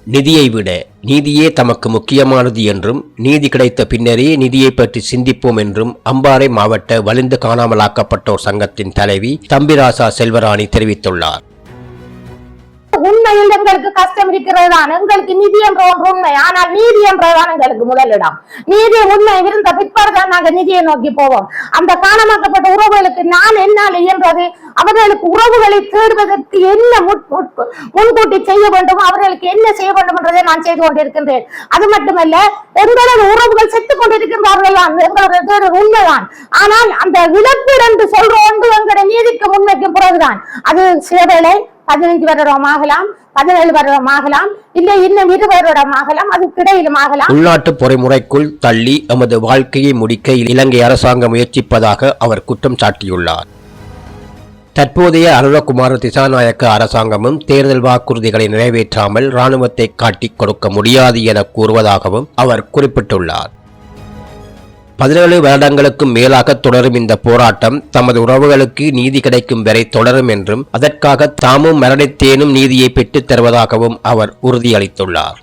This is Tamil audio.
நிதியை விட நீதியே தமக்கு முக்கியமானது என்றும் நீதி கிடைத்த பின்னரே நிதியை பற்றி சிந்திப்போம் என்றும் அம்பாறை மாவட்ட வலிந்து காணாமலாக்கப்பட்டோர் சங்கத்தின் தலைவி தம்பிராசா செல்வராணி தெரிவித்துள்ளார். உண்மையில் எங்களுக்கு கஷ்டம் இருக்கிறது தான். எங்களுக்கு நிதி என்ற ஒன்று உண்மை. ஆனால் நீதி என்றதான் எங்களுக்கு முதலிடம். நீதி உண்மை இருந்த பிற்பாடுதான் நாங்கள் நிதியை நோக்கி போவோம். அந்த காணாமலாக்கப்பட்ட உறவுகளுக்கு நான் என்னால் இயன்றது அவர்களுக்கு உறவுகளை தேடுவதற்கு என்ன முன்கூட்டி செய்ய வேண்டும், அவர்களுக்கு என்ன செய்ய வேண்டும் என்றதை நான் செய்து கொண்டிருக்கின்றேன். அது மட்டுமல்ல, எங்களது உறவுகள் செத்துக் கொண்டிருக்கின்றார்கள் தான், எங்களது உண்மைதான். ஆனால் அந்த இழப்பீடு என்று சொல்ற ஒன்று எங்களுடைய நீதிக்கு உண்மைக்கும் பிறகுதான். அது சில வேளை 15 வருடம் ஆகலாம், 17 வருடம் ஆகலாம், இல்லை இன்னும் 20 வருடம் ஆகலாம், அதுக்கு இடையிலும் ஆகலாம். உள்நாட்டு பொறிமுறைக்குள் தள்ளி எமது வாழ்க்கையை முடிக்க இலங்கை அரசாங்கம் முயற்சிப்பதாக அவர் குற்றம் சாட்டியுள்ளார். தற்போதைய அனுரகுமார திசாநாயக்க அரசாங்கமும் தேர்தல் வாக்குறுதிகளை நிறைவேற்றாமல் இராணுவத்தை காட்டிக் கொடுக்க முடியாது என கூறுவதாகவும் அவர் குறிப்பிட்டுள்ளார். 17 வருடங்களுக்கும் மேலாக தொடரும் இந்த போராட்டம் தமது உறவுகளுக்கு நீதி கிடைக்கும் வரை தொடரும் என்றும் அதற்காக தாமும் மரணித்தேனும் நீதியை பெற்றுத் தருவதாகவும் அவர் உறுதியளித்துள்ளார்.